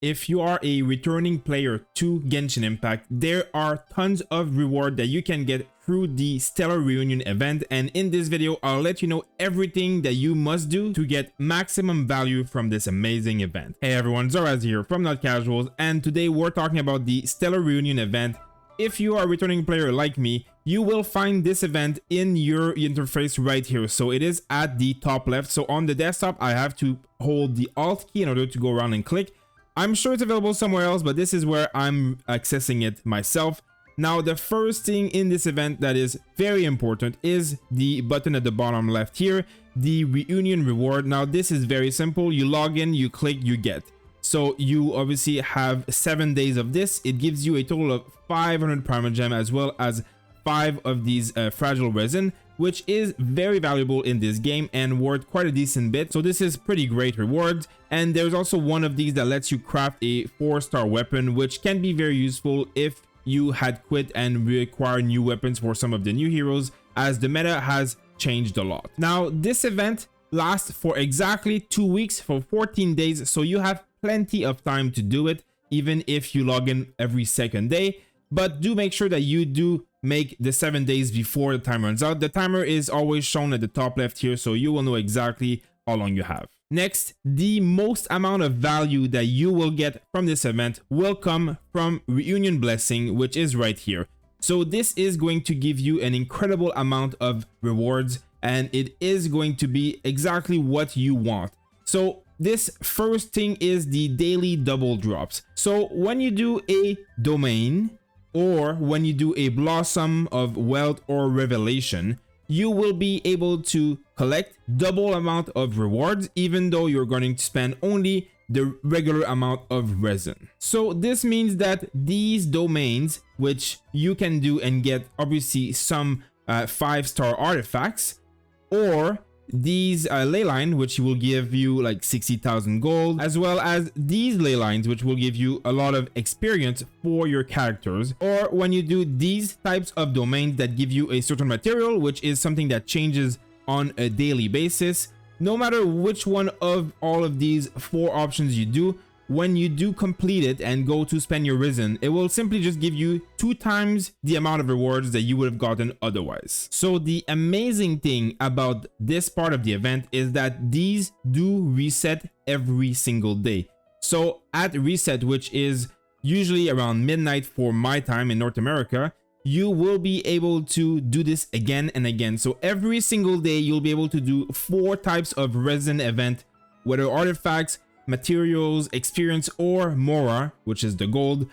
if you are a returning player to Genshin Impact, there are tons of reward that you can get through the Stellar Reunion event, and in this video I'll let you know everything that you must do to get maximum value from this amazing event. Hey everyone, Zoraz here from Not Casuals, and today we're talking about the Stellar Reunion event. If you are a returning player like me, you will find this event in your interface right here. So it is at the top left. So on the desktop, I have to hold the Alt key in order to go around and click. I'm sure it's available somewhere else, but this is where I'm accessing it myself. Now, the first thing in this event that is very important is the button at the bottom left here, the Reunion reward. Now, this is very simple. You log in, you click, you get. So you obviously have 7 days of this. It gives you a total of 500 Primogem as well as 5 of these fragile resin, which is very valuable in this game and worth quite a decent bit. So this is pretty great rewards. And there's also one of these that lets you craft a 4-star weapon, which can be very useful if you had quit and require new weapons for some of the new heroes, as the meta has changed a lot. Now, this event lasts for exactly 2 weeks, for 14 days. So you have plenty of time to do it, even if you log in every second day. But do make sure that you do make the 7 days before the time runs out. The timer is always shown at the top left here, so you will know exactly how long you have. Next, the most amount of value that you will get from this event will come from Reunion Blessing, which is right here. So this is going to give you an incredible amount of rewards, and it is going to be exactly what you want. So this first thing is the daily double drops. So when you do a domain, or when you do a Blossom of Wealth or Revelation, you will be able to collect double amount of rewards, even though you're going to spend only the regular amount of resin. So this means that these domains, which you can do and get obviously some 5-star artifacts, or these ley line, which will give you like 60,000 gold, as well as these ley lines, which will give you a lot of experience for your characters, or when you do these types of domains that give you a certain material, which is something that changes on a daily basis. No matter which one of all of these 4 options you do, when you do complete it and go to spend your resin, it will simply just give you 2 times the amount of rewards that you would have gotten otherwise. So the amazing thing about this part of the event is that these do reset every single day. So at reset, which is usually around midnight for my time in North America, you will be able to do this again and again. So every single day you'll be able to do 4 types of resin event, whether artifacts, materials, experience, or mora, which is the gold.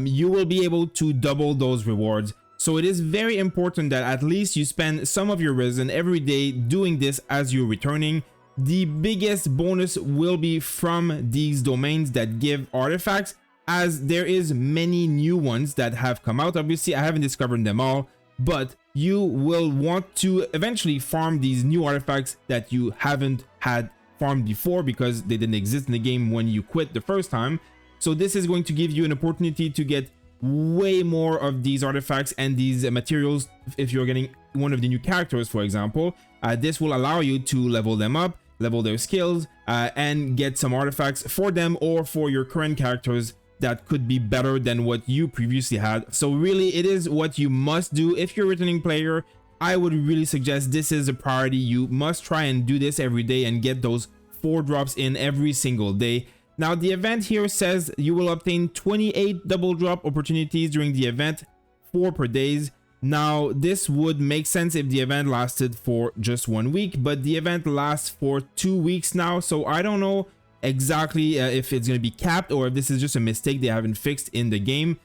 You will be able to double those rewards. So it is very important that at least you spend some of your resin every day doing this as you're returning. The biggest bonus will be from these domains that give artifacts, as there is many new ones that have come out. Obviously I haven't discovered them all, but you will want to eventually farm these new artifacts that you haven't had farmed before, because they didn't exist in the game when you quit the first time. So this is going to give you an opportunity to get way more of these artifacts and these materials. If you're getting one of the new characters, for example, this will allow you to level them up, level their skills, and get some artifacts for them or for your current characters that could be better than what you previously had. So really, it is what you must do. If you're a returning player, I would really suggest this is a priority. You must try and do this every day and get those 4 drops in every single day. Now, the event here says you will obtain 28 double drop opportunities during the event, 4 per days. Now, this would make sense if the event lasted for just 1 week, but the event lasts for 2 weeks now. So I don't know exactly if it's going to be capped or if this is just a mistake they haven't fixed in the game.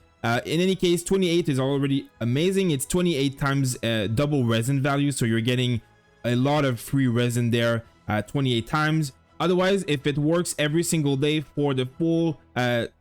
In any case, 28 is already amazing. It's 28 times double resin value, so you're getting a lot of free resin there 28 times. Otherwise, if it works every single day for the full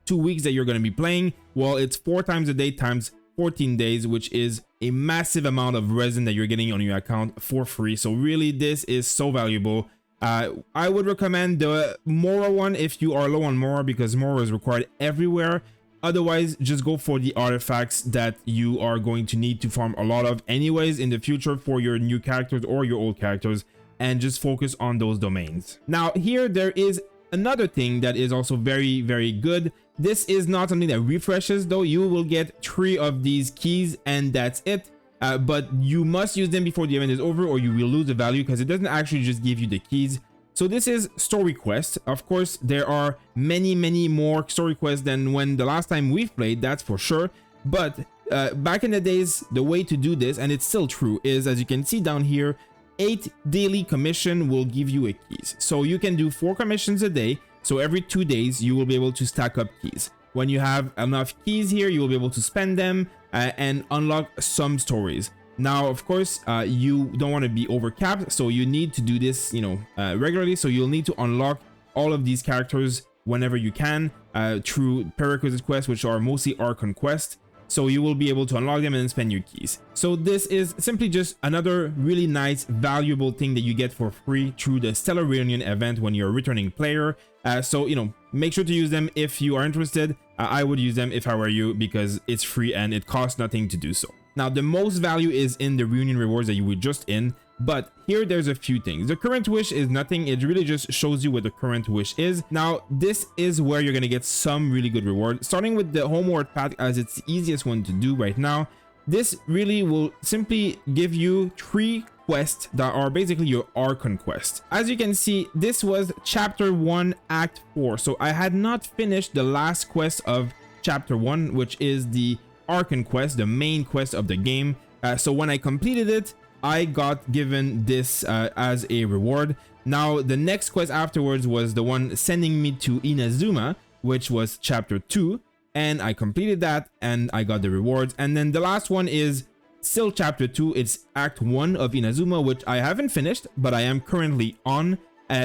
2 weeks that you're going to be playing, well, it's 4 times a day times 14 days, which is a massive amount of resin that you're getting on your account for free. So really, this is so valuable. I would recommend the Mora one if you are low on Mora, because Mora is required everywhere. Otherwise, just go for the artifacts that you are going to need to farm a lot of anyways in the future for your new characters or your old characters, and just focus on those domains. Now here there is another thing that is also very, very good. This is not something that refreshes though. You will get 3 of these keys and that's it. But you must use them before the event is over or you will lose the value because it doesn't actually just give you the keys. So this is story quest. Of course, there are many more story quests than when the last time we've played, that's for sure. But back in the days, the way to do this, and it's still true, is as you can see down here, 8 daily commission will give you a keys. So you can do 4 commissions a day. So every 2 days, you will be able to stack up keys. When you have enough keys here, you will be able to spend them and unlock some stories. Now, of course, you don't want to be overcapped, so you need to do this, regularly. So you'll need to unlock all of these characters whenever you can through prerequisite quests, which are mostly Archon quests. So you will be able to unlock them and then spend your keys. So this is simply just another really nice, valuable thing that you get for free through the Stellar Reunion event when you're a returning player. So, make sure to use them if you are interested. I would use them if I were you because it's free and it costs nothing to do so. Now, the most value is in the reunion rewards that you were just in. But here there's a few things. The current wish is nothing. It really just shows you what the current wish is. Now, this is where you're going to get some really good reward. Starting with the Homeward path as it's the easiest one to do right now. This really will simply give you 3 quests that are basically your Archon quest. As you can see, this was chapter 1 act 4. So I had not finished the last quest of chapter 1, which is the Archon quest, the main quest of the game. So when I completed it, I got given this as a reward. Now, the next quest afterwards was the one sending me to Inazuma, which was chapter 2. And I completed that and I got the rewards. And then the last one is still chapter 2. It's act 1 of Inazuma, which I haven't finished, but I am currently on.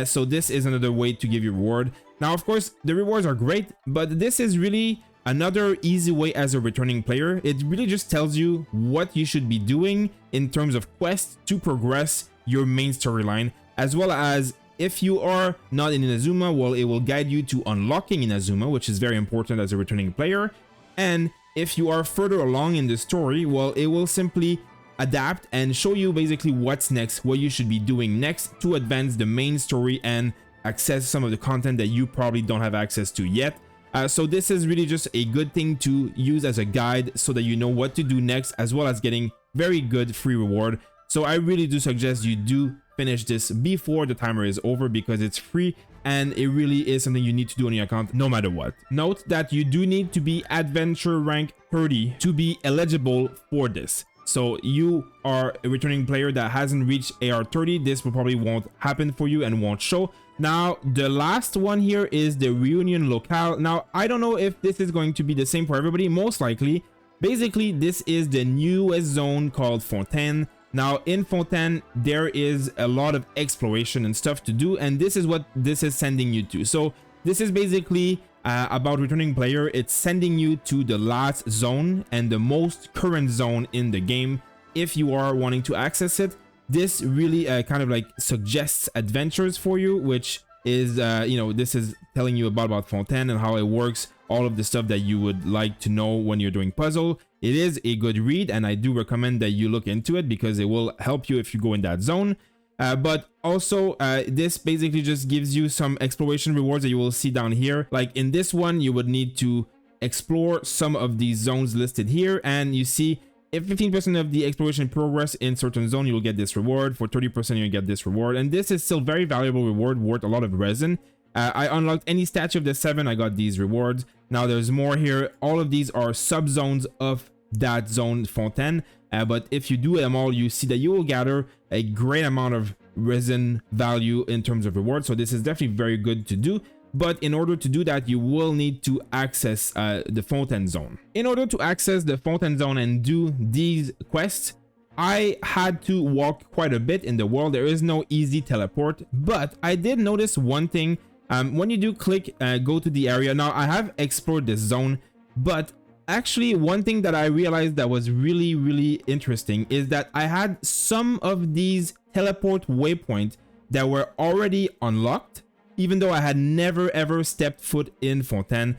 So this is another way to give you reward. Now, of course, the rewards are great, but this is really another easy way as a returning player. It really just tells you what you should be doing in terms of quests to progress your main storyline, as well as if you are not in Inazuma, well, it will guide you to unlocking Inazuma, which is very important as a returning player. And if you are further along in the story, well, it will simply adapt and show you basically what's next, what you should be doing next to advance the main story and access some of the content that you probably don't have access to yet. So this is really just a good thing to use as a guide so that you know what to do next, as well as getting very good free reward. So I really do suggest you do finish this before the timer is over because it's free and it really is something you need to do on your account no matter what. Note that you do need to be adventure rank 30 to be eligible for this. So you are a returning player that hasn't reached AR 30, this will probably won't happen for you and won't show. Now, the last one here is the Reunion Locale. Now, I don't know if this is going to be the same for everybody, most likely. Basically, this is the newest zone called Fontaine. Now, in Fontaine, there is a lot of exploration and stuff to do, and this is what this is sending you to. So, this is basically about returning player. It's sending you to the last zone and the most current zone in the game if you are wanting to access it. This really kind of like suggests adventures for you, which is, this is telling you about Fontaine and how it works, all of the stuff that you would like to know when you're doing puzzle. It is a good read, and I do recommend that you look into it because it will help you if you go in that zone. But also, this basically just gives you some exploration rewards that you will see down here. Like in this one, you would need to explore some of these zones listed here, and you see if 15% of the exploration progress in certain zone, you will get this reward. For 30%, you'll get this reward. And this is still very valuable reward, worth a lot of resin. I unlocked any statue of the 7, I got these rewards. Now there's more here. All of these are sub-zones of that zone Fontaine. But if you do them all, you see that you will gather a great amount of resin value in terms of reward. So this is definitely very good to do. But in order to do that, you will need to access the Fontaine zone. In order to access the Fontaine zone and do these quests, I had to walk quite a bit in the world. There is no easy teleport, but I did notice one thing. When you do click go to the area, now I have explored this zone, but actually one thing that I realized that was really interesting is that I had some of these teleport waypoints that were already unlocked, even though I had never ever stepped foot in Fontaine.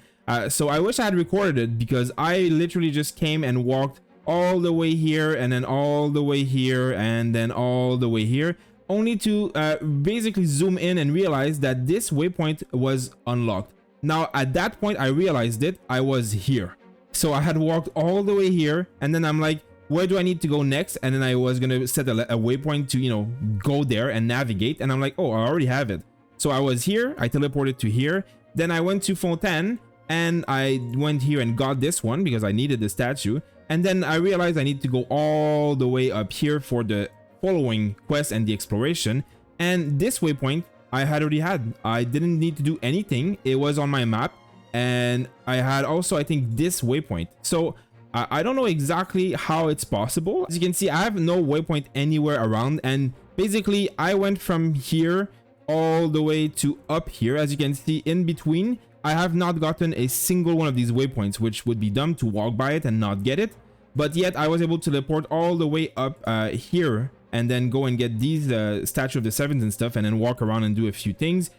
So I wish I had recorded it because I literally just came and walked all the way here and then all the way here and then all the way here, only to basically zoom in and realize that this waypoint was unlocked. Now at that point I realized it, I was here. So I had walked all the way here, and then I'm like, where do I need to go next? And then I was gonna set a waypoint to, you know, go there and navigate, and I'm like, oh, I already have it. So I was here, I teleported to here, then I went to Fontaine, and I went here and got this one because I needed the statue, and then I realized I need to go all the way up here for the following quest and the exploration. And this waypoint I had already had. I didn't need to do anything, it was on my map, and I had also, I think, this waypoint. So I don't know exactly how it's possible. As you can see, I have no waypoint anywhere around, and basically I went from here all the way to up here. As you can see, in between I have not gotten a single one of these waypoints, which would be dumb to walk by it and not get it, but yet I was able to teleport all the way up here and then go and get these statue of the sevens and stuff, and then walk around and do a few things.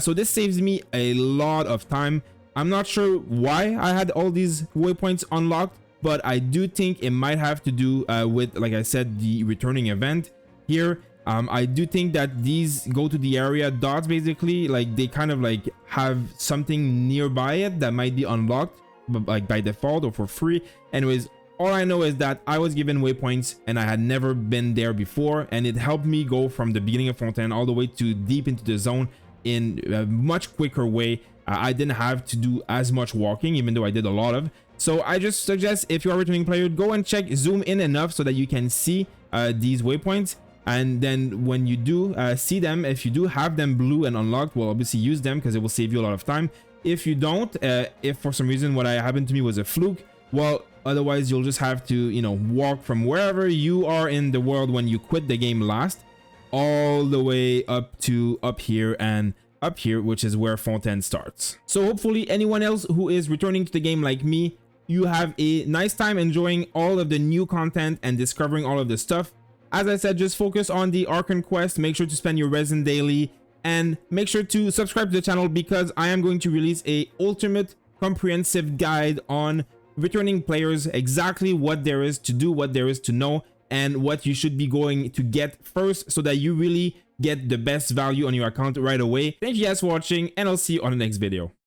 So this saves me a lot of time. I'm not sure why I had all these waypoints unlocked, but I do think it might have to do with, like I said, the returning event here. I do think that these go to the area dots, basically, like they kind of like have something nearby it that might be unlocked, but like by default or for free. Anyways, all I know is that I was given waypoints and I had never been there before, and it helped me go from the beginning of Fontaine all the way to deep into the zone in a much quicker way. I didn't have to do as much walking, even though I did a lot of. So I just suggest, if you're a returning player, go and check, zoom in enough so that you can see these waypoints. And then when you do see them, if you do have them blue and unlocked, well, obviously use them because it will save you a lot of time. If you don't, if for some reason what happened to me was a fluke, well, otherwise you'll just have to, you know, walk from wherever you are in the world when you quit the game last, all the way up to up here and up here, which is where Fontaine starts. So hopefully anyone else who is returning to the game like me, you have a nice time enjoying all of the new content and discovering all of the stuff. As I said, just focus on the Archon quest, make sure to spend your resin daily, and make sure to subscribe to the channel because I am going to release a ultimate comprehensive guide on returning players, exactly what there is to do, what there is to know, and what you should be going to get first so that you really get the best value on your account right away. Thank you guys for watching, and I'll see you on the next video.